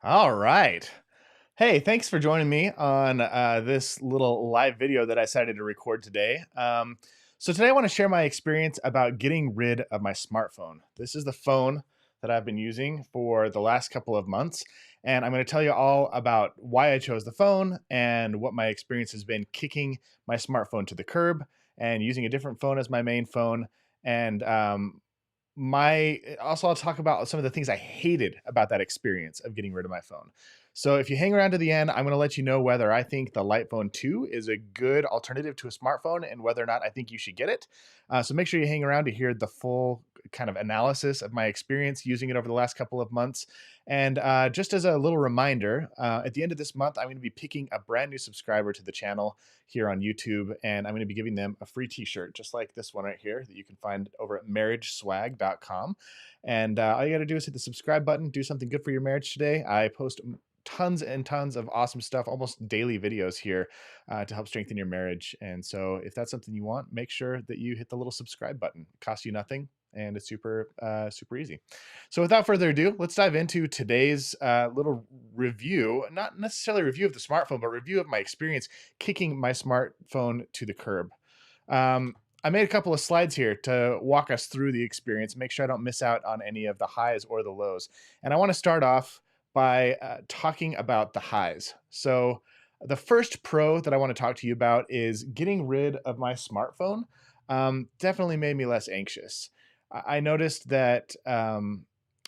All right. Hey, thanks for joining me on this little live video that I decided to record today. So today I want to share my experience about getting rid of my smartphone. This is the phone that I've been using for the last couple of months, and I'm going to tell you all about why I chose the phone and what my experience has been kicking my smartphone to the curb and using a different phone as my main phone. And my also I'll talk about some of the things I hated about that experience of getting rid of my phone. So if you hang around to the end, I'm going to let you know whether I think the Light Phone 2 is a good alternative to a smartphone and whether or not I think you should get it. So make sure you hang around to hear the full kind of analysis of my experience using it over the last couple of months. And just as a little reminder, at the end of this month, I'm going to be picking a brand new subscriber to the channel here on YouTube, and I'm going to be giving them a free t-shirt, just like this one right here that you can find over at marriageswag.com. And all you got to do is hit the subscribe button, do something good for your marriage today. I post tons and tons of awesome stuff, almost daily videos here to help strengthen your marriage. And so if that's something you want, make sure that you hit the little subscribe button. It costs you nothing and it's super easy. So without further ado, let's dive into today's little review, not necessarily review of the smartphone, but review of my experience kicking my smartphone to the curb. I made a couple of slides here to walk us through the experience, make sure I don't miss out on any of the highs or the lows. And I want to start off by talking about the highs. So, the first pro that I want to talk to you about is getting rid of my smartphone. Definitely made me less anxious. I noticed that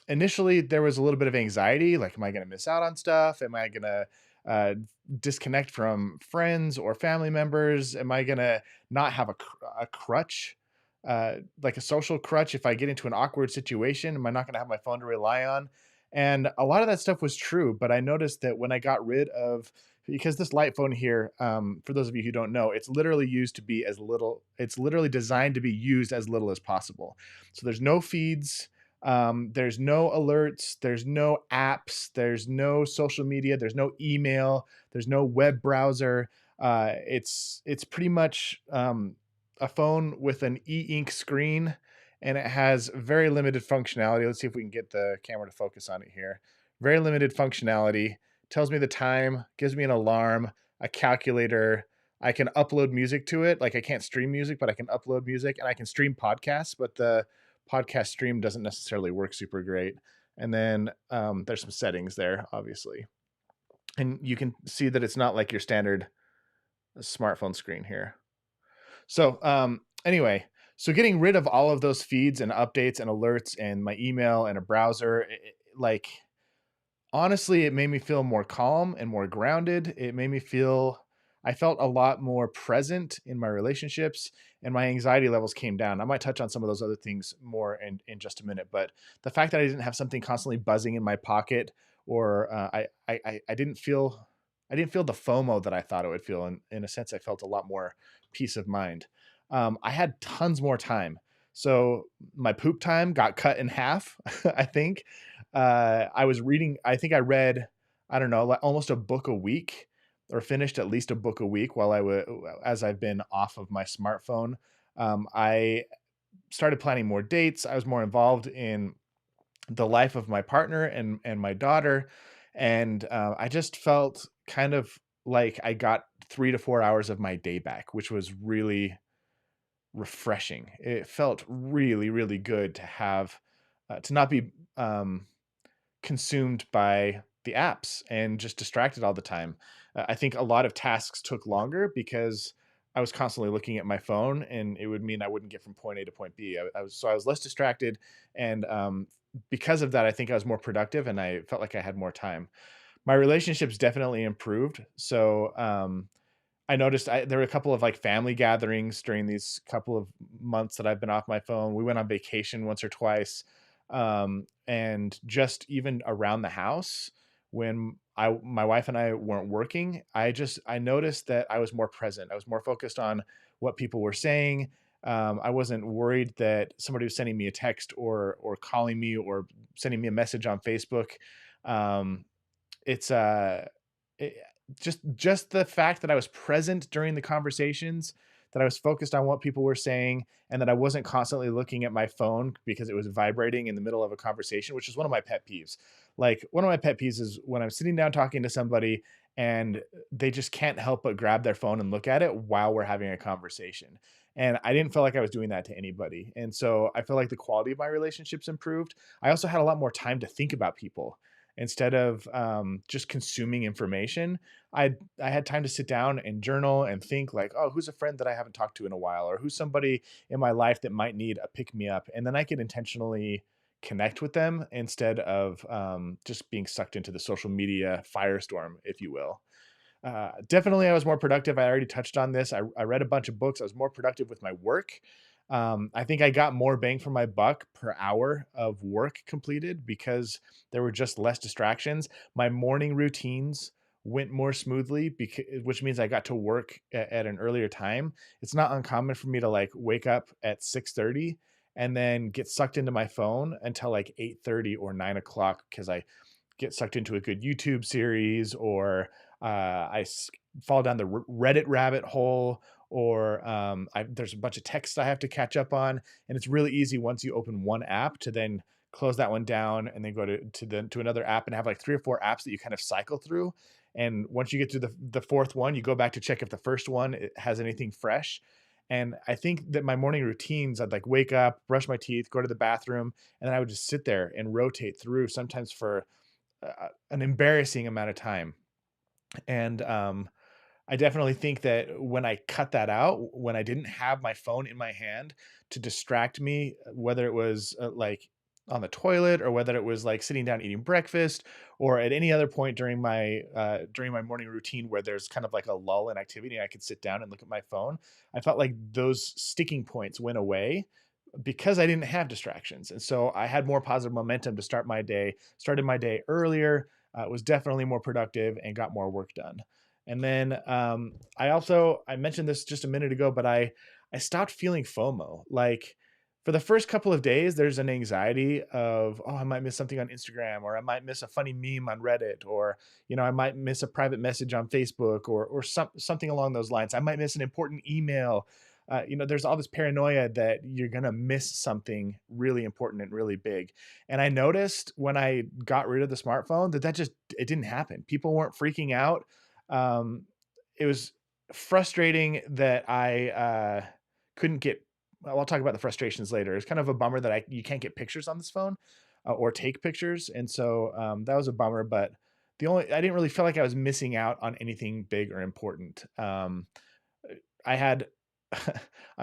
initially there was a little bit of anxiety, like, am I going to miss out on stuff? Am I going to uh, disconnect from friends or family members? Am I going to not have a crutch, like a social crutch if I get into an awkward situation? Am I not going to have my phone to rely on? And a lot of that stuff was true, but I noticed that when I got rid of, because this light phone here, for those of you who don't know, it's literally used to be as little, it's literally designed to be used as little as possible. So there's no feeds, there's no alerts, there's no apps, there's no social media, there's no email, there's no web browser. It's pretty much a phone with an e-ink screen, and it has very limited functionality. Let's see if we can get the camera to focus on it here. Very limited functionality. Tells me the time, gives me an alarm, a calculator. I can upload music to it. Like, I can't stream music, but I can upload music, and I can stream podcasts, but the podcast stream doesn't necessarily work super great. And then there's some settings there, obviously. And you can see that it's not like your standard smartphone screen here. So anyway, so getting rid of all of those feeds and updates and alerts and my email and a browser, like, honestly, it made me feel more calm and more grounded. It made me feel, I felt a lot more present in my relationships, and my anxiety levels came down. I might touch on some of those other things more in just a minute, but the fact that I didn't have something constantly buzzing in my pocket, or I didn't feel, I didn't feel the FOMO that I thought it would feel. In a sense, I felt a lot more peace of mind. I had tons more time. So my poop time got cut in half, I think. I was reading, I think I read, I don't know, like almost a book a week, or finished at least a book a week while as I've been off of my smartphone. I started planning more dates. I was more involved in the life of my partner and my daughter. And I just felt kind of like I got 3 to 4 hours of my day back, which was really refreshing. It felt really, really good to have, to not be consumed by the apps and just distracted all the time. I think a lot of tasks took longer because I was constantly looking at my phone, and it would mean I wouldn't get from point A to point B. I was less distracted, and because of that, I think I was more productive, and I felt like I had more time. My relationships definitely improved. So I noticed there were a couple of like family gatherings during these couple of months that I've been off my phone. We went on vacation once or twice. And just even around the house, when my wife and I weren't working, I noticed that I was more present. I was more focused on what people were saying. I wasn't worried that somebody was sending me a text or calling me or sending me a message on Facebook. Um, it's it, just the fact that I was present during the conversations, that I was focused on what people were saying, and that I wasn't constantly looking at my phone because it was vibrating in the middle of a conversation, which is one of my pet peeves. Like, one of my pet peeves is when I'm sitting down talking to somebody and they just can't help but grab their phone and look at it while we're having a conversation. And I didn't feel like I was doing that to anybody. And so I feel like the quality of my relationships improved. I also had a lot more time to think about people instead of just consuming information. I had time to sit down and journal and think like, oh, who's a friend that I haven't talked to in a while, or who's somebody in my life that might need a pick me up, and then I could intentionally connect with them instead of just being sucked into the social media firestorm, if you will. Definitely, I was more productive. I already touched on this. I read a bunch of books. I was more productive with my work. I think I got more bang for my buck per hour of work completed because there were just less distractions. My morning routines went more smoothly, which means I got to work at an earlier time. It's not uncommon for me to like wake up at 6:30 and then get sucked into my phone until like 8:30 or 9 o'clock because I get sucked into a good YouTube series, or fall down the Reddit rabbit hole, or there's a bunch of text I have to catch up on, and it's really easy once you open one app to then close that one down and then go to another app and have like 3 or 4 apps that you kind of cycle through. And once you get to the fourth one, you go back to check if the first one has anything fresh. And I think that my morning routines, I'd like wake up, brush my teeth, go to the bathroom, and then I would just sit there and rotate through, sometimes for an embarrassing amount of time. And I definitely think that when I cut that out, when I didn't have my phone in my hand to distract me, whether it was like on the toilet, or whether it was like sitting down eating breakfast, or at any other point during my morning routine where there's kind of like a lull in activity, I could sit down and look at my phone. I felt like those sticking points went away because I didn't have distractions. And so I had more positive momentum to start my day, started my day earlier, was definitely more productive and got more work done. And then I mentioned this just a minute ago, but I stopped feeling FOMO. Like, for the first couple of days, there's an anxiety of, oh, I might miss something on Instagram, or I might miss a funny meme on Reddit, or I might miss a private message on Facebook, or something along those lines. I might miss an important email. There's all this paranoia that you're gonna miss something really important and really big. And I noticed when I got rid of the smartphone that just it didn't happen. People weren't freaking out. It was frustrating that I couldn't get. Well, I'll talk about the frustrations later. It's kind of a bummer that you can't get pictures on this phone, or take pictures, and so that was a bummer. But I didn't really feel like I was missing out on anything big or important. I had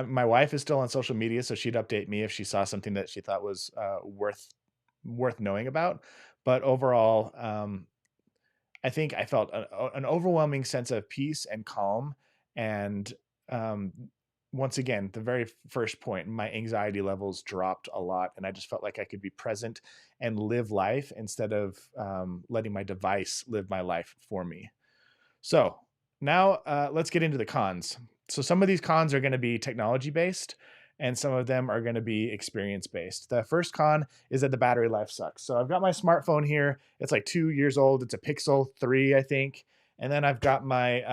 my wife is still on social media, so she'd update me if she saw something that she thought was worth knowing about. But overall, I think I felt an overwhelming sense of peace and calm. And um, once again, the very first point, my anxiety levels dropped a lot, and I just felt like I could be present and live life instead of letting my device live my life for me. So now let's get into the cons. So some of these cons are going to be technology based, and some of them are going to be experience based. The first con is that the battery life sucks. So I've got my smartphone here. It's like 2 years old. It's a Pixel 3, I think. And then I've got my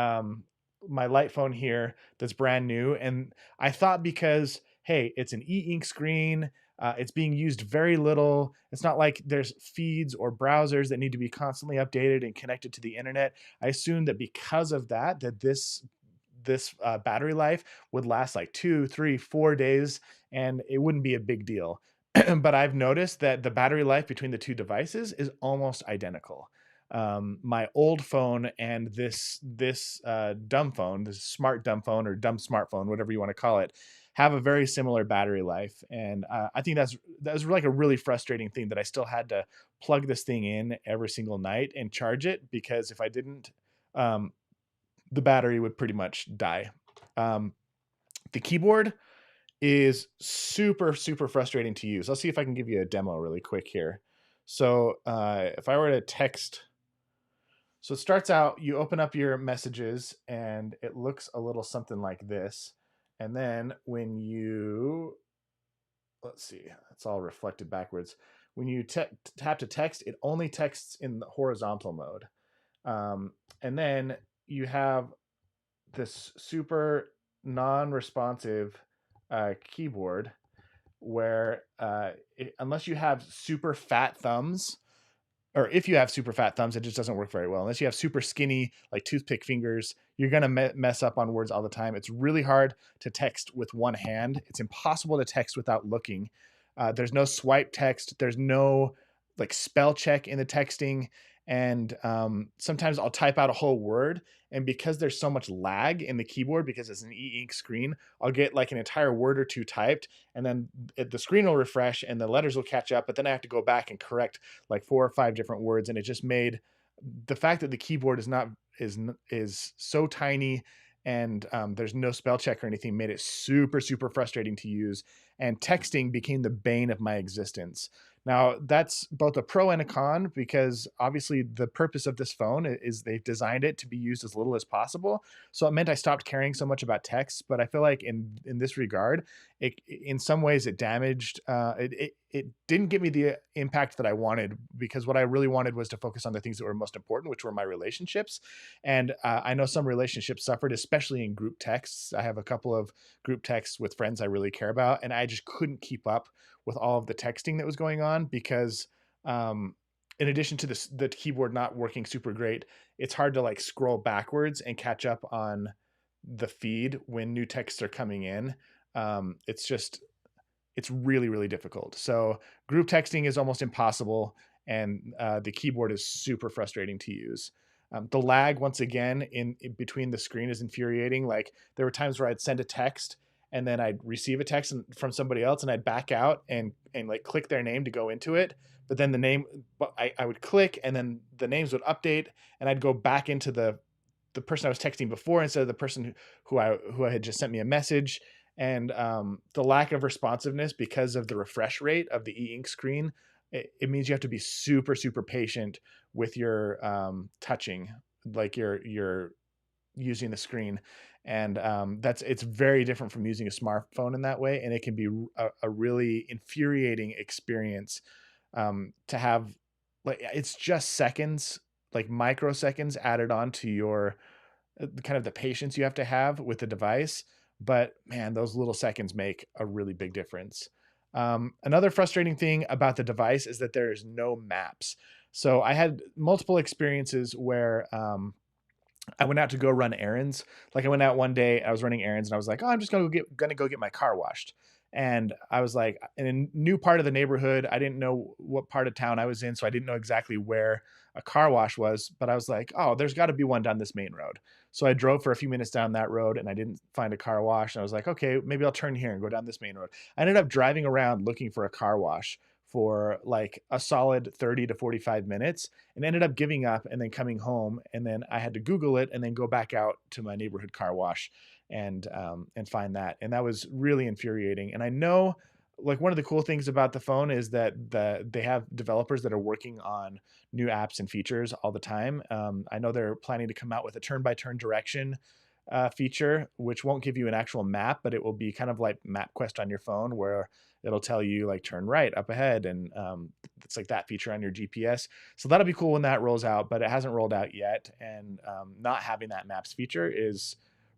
light phone here that's brand new. And I thought, because hey, it's an e-ink screen, it's being used very little. It's not like there's feeds or browsers that need to be constantly updated and connected to the internet. I assumed that because of that this battery life would last like 2, 3, 4 days, and it wouldn't be a big deal. But I've noticed that the battery life between the two devices is almost identical. My old phone and this dumb phone, this smart dumb phone, or dumb smartphone, whatever you want to call it, have a very similar battery life. And I think that's like a really frustrating thing, that I still had to plug this thing in every single night and charge it, because if I didn't, um, the battery would pretty much die. Um, the keyboard is super, super frustrating to use. I'll see if I can give you a demo really quick here. So if I were to text, so it starts out, you open up your messages and it looks a little something like this. And then when you, let's see, it's all reflected backwards. When you tap to text, it only texts in the horizontal mode. And then you have this super non-responsive keyboard where unless you have super fat thumbs, or if you have super fat thumbs, it just doesn't work very well. Unless you have super skinny, like toothpick fingers, you're going to mess up on words all the time. It's really hard to text with one hand. It's impossible to text without looking. There's no swipe text. There's no like spell check in the texting. And sometimes I'll type out a whole word. And because there's so much lag in the keyboard, because it's an e-ink screen, I'll get like an entire word or two typed, and then the screen will refresh and the letters will catch up. But then I have to go back and correct like 4 or 5 different words, and it just made the fact that the keyboard is so tiny, and there's no spell check or anything, made it super frustrating to use, and texting became the bane of my existence. Now that's both a pro and a con, because obviously the purpose of this phone is they've designed it to be used as little as possible, so it meant I stopped caring so much about text. But I feel like in this regard, in some ways it damaged it didn't give me the impact that I wanted, because what I really wanted was to focus on the things that were most important, which were my relationships. And I know some relationships suffered, especially in group texts. I have a couple of group texts with friends I really care about, and I just couldn't keep up with all of the texting that was going on, because in addition to the keyboard not working super great, it's hard to like scroll backwards and catch up on the feed when new texts are coming in. It's really difficult. So group texting is almost impossible, and the keyboard is super frustrating to use. The lag, once again, in between the screen is infuriating. Like there were times where I'd send a text and then I'd receive a text from somebody else, and I'd back out and like click their name to go into it. But then I would click, and then the names would update, and I'd go back into the person I was texting before instead of the person who I had just sent me a message. And the lack of responsiveness because of the refresh rate of the e-ink screen, it means you have to be super patient with your touching, like you're using the screen. And it's very different from using a smartphone in that way, and it can be a really infuriating experience to have. Like it's just seconds, like microseconds added on to your kind of the patience you have to have with the device. But man, those little seconds make a really big difference. Another frustrating thing about the device is that there is no maps. So I had multiple experiences where I went out to go run errands. Like I went out one day, I was running errands, and I was like, "Oh, I'm just gonna go get my car washed." And I was like, in a new part of the neighborhood, I didn't know what part of town I was in, so I didn't know exactly where a car wash was. But I was like, "Oh, there's got to be one down this main road." So I drove for a few minutes down that road, and I didn't find a car wash. And I was like, "Okay, maybe I'll turn here and go down this main road." I ended up driving around looking for a car wash for like a solid 30 to 45 minutes, and ended up giving up and then coming home. And then I had to Google it and then go back out to my neighborhood car wash and find that. And that was really infuriating. And I know, like, one of the cool things about the phone is that they have developers that are working on new apps and features all the time. I know they're planning to come out with a turn-by-turn direction feature, which won't give you an actual map, but it will be kind of like MapQuest on your phone, where it'll tell you like turn right up ahead, and it's like that feature on your GPS. So that'll be cool when that rolls out, but it hasn't rolled out yet. And not having that maps feature is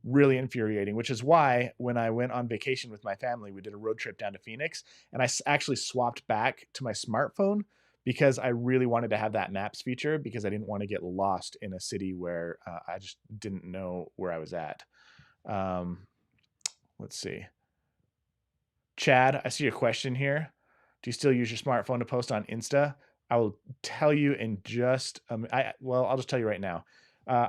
really infuriating, which is why when I went on vacation with my family, we did a road trip down to Phoenix, and I actually swapped back to my smartphone because I really wanted to have that maps feature, because I didn't want to get lost in a city where I just didn't know where I was at. Um, let's see. Chad, I see a question here. Do you still use your smartphone to post on Insta? I will tell you in just I'll just tell you right now. I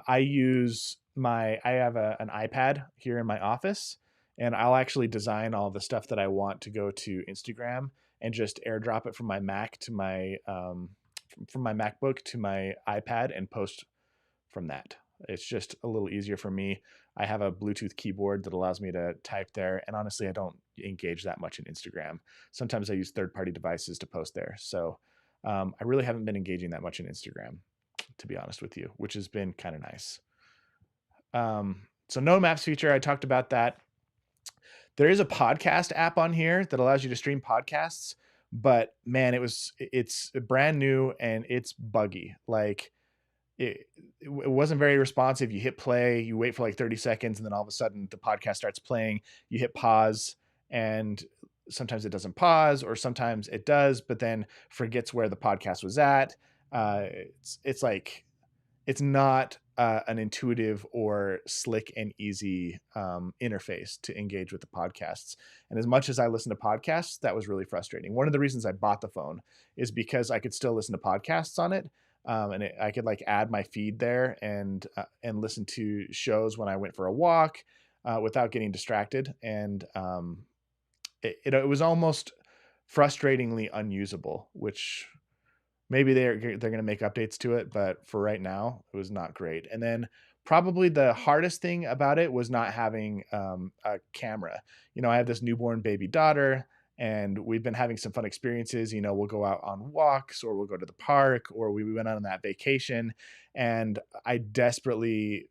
have an iPad here in my office, and I'll actually design all the stuff that I want to go to Instagram and just airdrop it from my Mac to my from my MacBook to my iPad and post from that. It's just a little easier for me. I have a Bluetooth keyboard that allows me to type there. And honestly, I don't engage that much in Instagram. Sometimes I use third-party devices to post there. So I really haven't been engaging that much in Instagram, to be honest with you, which has been kind of nice. So no maps feature, I talked about that. There is a podcast app on here that allows you to stream podcasts, but man, it's brand new and it's buggy. Like it, it wasn't very responsive. You hit play, you wait for like 30 seconds, and then all of a sudden the podcast starts playing. You hit pause, and sometimes it doesn't pause, or sometimes it does, but then forgets where the podcast was at. It's like it's not an intuitive or slick and easy interface to engage with the podcasts. And as much as I listen to podcasts, that was really frustrating. One of the reasons I bought the phone is because I could still listen to podcasts on it. I could like add my feed there and listen to shows when I went for a walk without getting distracted. And it was almost frustratingly unusable, which maybe they're going to make updates to it, but for right now, it was not great. And then probably the hardest thing about it was not having a camera. I have this newborn baby daughter, and we've been having some fun experiences. We'll go out on walks, or we'll go to the park, or we went on that vacation. And I desperately,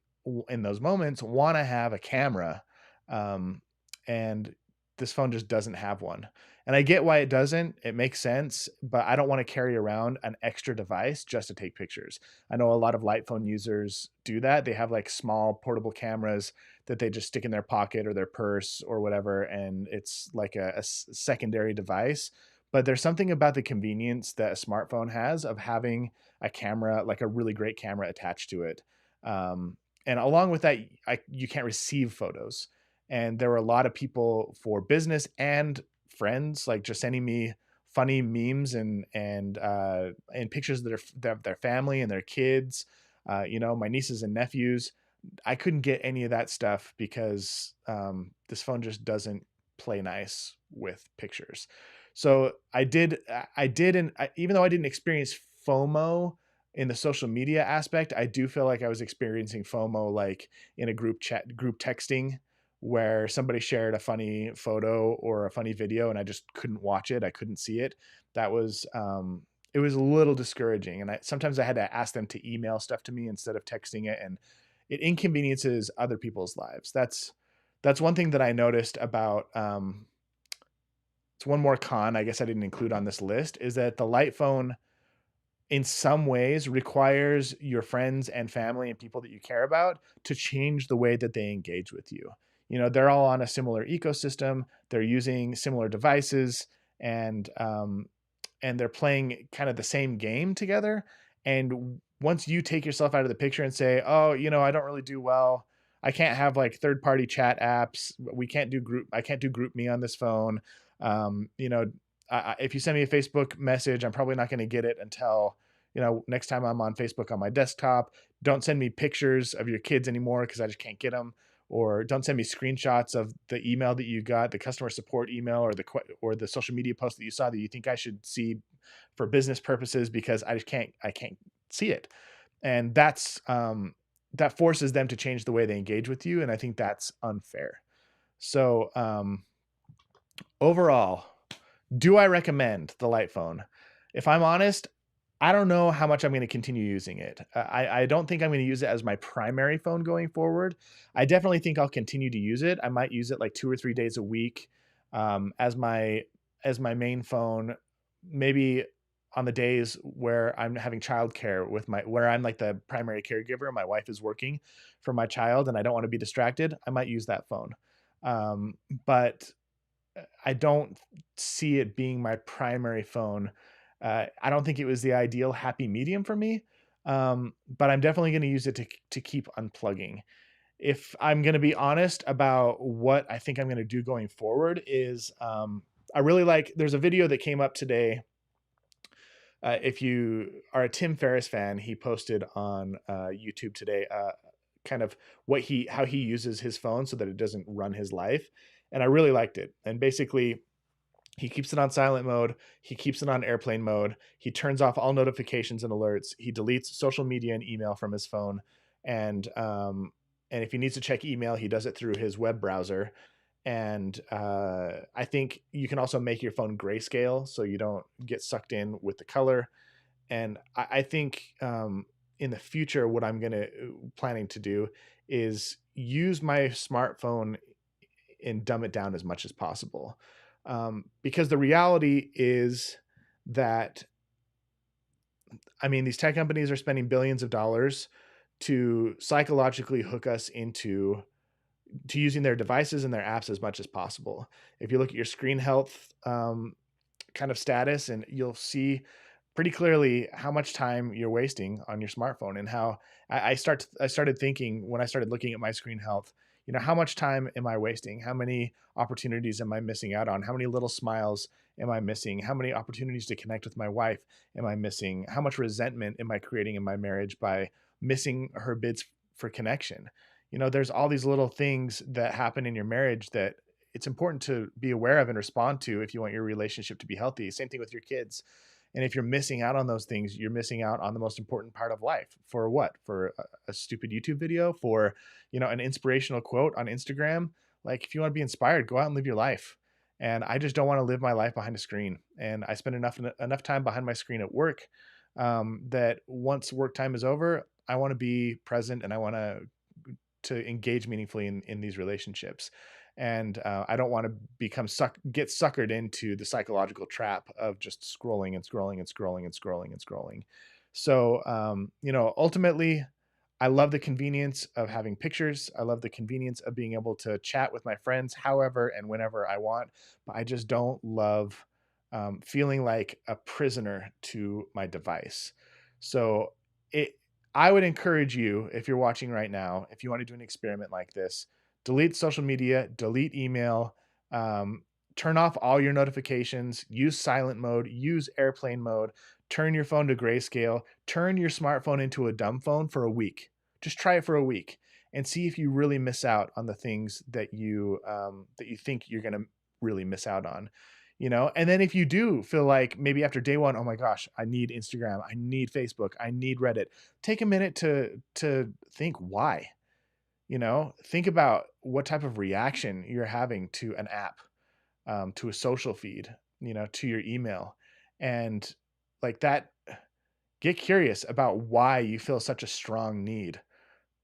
in those moments, want to have a camera. Um, and this phone just doesn't have one. And I get why it doesn't. It makes sense, but I don't want to carry around an extra device just to take pictures. I know a lot of light phone users do that. They have like small portable cameras that they just stick in their pocket or their purse or whatever, and it's like a secondary device. But there's something about the convenience that a smartphone has of having a camera, like a really great camera attached to it. And along with that, you can't receive photos. And there were a lot of people for business and friends like just sending me funny memes and pictures of their family and their kids, my nieces and nephews. I couldn't get any of that stuff because this phone just doesn't play nice with pictures. So and even though I didn't experience FOMO in the social media aspect, I do feel like I was experiencing FOMO like in a group texting, where somebody shared a funny photo or a funny video and I just couldn't watch it. I couldn't see it. That was it was a little discouraging. And sometimes I had to ask them to email stuff to me instead of texting it, and it inconveniences other people's lives. That's one thing that I noticed about it's one more con I guess I didn't include on this list, is that the light phone in some ways requires your friends and family and people that you care about to change the way that they engage with you. They're all on a similar ecosystem. They're using similar devices, and they're playing kind of the same game together. And once you take yourself out of the picture and say, "Oh, I don't really do well. I can't have like third-party chat apps. We can't do group. I can't do group me on this phone." Um, you know, if you send me a Facebook message, I'm probably not going to get it until next time I'm on Facebook on my desktop. Don't send me pictures of your kids anymore because I just can't get them. Or don't send me screenshots of the email that you got, the customer support email, or the social media post that you saw that you think I should see for business purposes, because I can't see it. And that forces them to change the way they engage with you, and I think that's unfair. So overall, do I recommend the light phone? If I'm honest, I don't know how much I'm going to continue using it. I don't think I'm going to use it as my primary phone going forward. I definitely think I'll continue to use it. I might use it like 2 or 3 days a week as my main phone. Maybe on the days where I'm having childcare where I'm like the primary caregiver, and my wife is working for my child, and I don't want to be distracted, I might use that phone. But I don't see it being my primary phone. I don't think it was the ideal happy medium for me, but I'm definitely going to use it to keep unplugging. If I'm going to be honest about what I think I'm going to do going forward, is I really like. There's a video that came up today. If you are a Tim Ferriss fan, he posted on YouTube today, kind of how he uses his phone so that it doesn't run his life, and I really liked it. And basically, he keeps it on silent mode. He keeps it on airplane mode. He turns off all notifications and alerts. He deletes social media and email from his phone. And if he needs to check email, he does it through his web browser. And I think you can also make your phone grayscale so you don't get sucked in with the color. And I think in the future, what I'm planning to do is use my smartphone and dumb it down as much as possible. Because the reality is that I mean, these tech companies are spending billions of dollars to psychologically hook us into to using their devices and their apps as much as possible. If you look at your screen health kind of status, and you'll see pretty clearly how much time you're wasting on your smartphone, and how I started thinking when I started looking at my screen health, how much time am I wasting? How many opportunities am I missing out on? How many little smiles am I missing? How many opportunities to connect with my wife am I missing? How much resentment am I creating in my marriage by missing her bids for connection? There's all these little things that happen in your marriage that it's important to be aware of and respond to if you want your relationship to be healthy. Same thing with your kids. And if you're missing out on those things, you're missing out on the most important part of life. For what? For a stupid YouTube video? For, an inspirational quote on Instagram? Like, if you want to be inspired, go out and live your life. And I just don't want to live my life behind a screen. And I spend enough time behind my screen at work, that once work time is over, I want to be present, and I want to engage meaningfully in these relationships. And I don't want to get suckered into the psychological trap of just scrolling and scrolling and scrolling and scrolling and scrolling. So, ultimately, I love the convenience of having pictures. I love the convenience of being able to chat with my friends however and whenever I want. But I just don't love feeling like a prisoner to my device. So it, I would encourage you, if you're watching right now, if you want to do an experiment like this, delete social media, delete email, um, turn off all your notifications, use silent mode, use airplane mode, turn your phone to grayscale, turn your smartphone into a dumb phone for a week. Just try it for a week and see if you really miss out on the things that you think you're going to really miss out on. And then if you do feel like maybe after day one, oh my gosh, I need Instagram, I need Facebook, I need Reddit, take a minute to think why. Think about what type of reaction you're having to an app, to a social feed, to your email, and like that. Get curious about why you feel such a strong need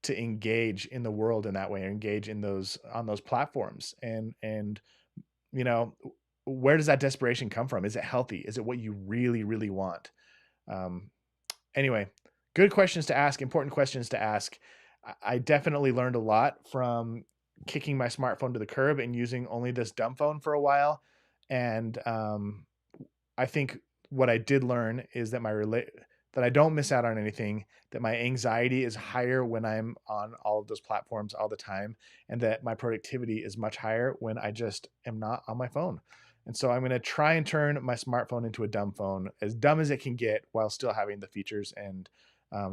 to engage in the world in that way, or engage in those on those platforms, and you know where does that desperation come from? Is it healthy? Is it what you really, really want? Um, anyway, good questions to ask, important questions to ask. I definitely learned a lot from kicking my smartphone to the curb and using only this dumb phone for a while. And I think what I did learn is that that I don't miss out on anything, that my anxiety is higher when I'm on all of those platforms all the time, and that my productivity is much higher when I just am not on my phone. And so I'm going to try and turn my smartphone into a dumb phone, as dumb as it can get, while still having the features and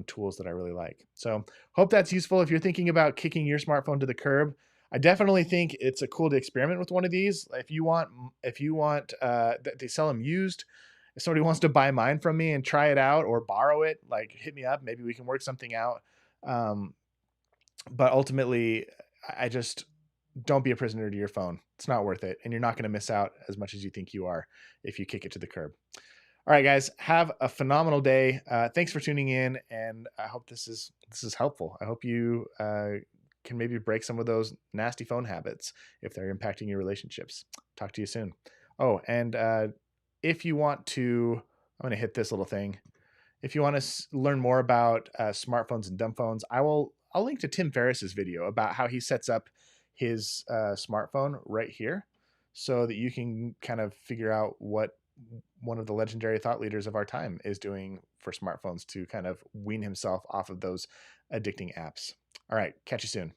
tools that I really like. So hope that's useful. If you're thinking about kicking your smartphone to the curb, I definitely think it's a cool to experiment with one of these. If you want, they sell them used. If somebody wants to buy mine from me and try it out or borrow it, like, hit me up. Maybe we can work something out. Um, but ultimately, I just don't be a prisoner to your phone. It's not worth it, and you're not going to miss out as much as you think you are if you kick it to the curb. All right, guys, have a phenomenal day. Thanks for tuning in, and I hope this is helpful. I hope you can maybe break some of those nasty phone habits if they're impacting your relationships. Talk to you soon. Oh, and if you want to, I'm going to hit this little thing. If you want to learn more about smartphones and dumb phones, I'll link to Tim Ferriss's video about how he sets up his smartphone right here, so that you can kind of figure out what one of the legendary thought leaders of our time is doing for smartphones to kind of wean himself off of those addicting apps. All right, catch you soon.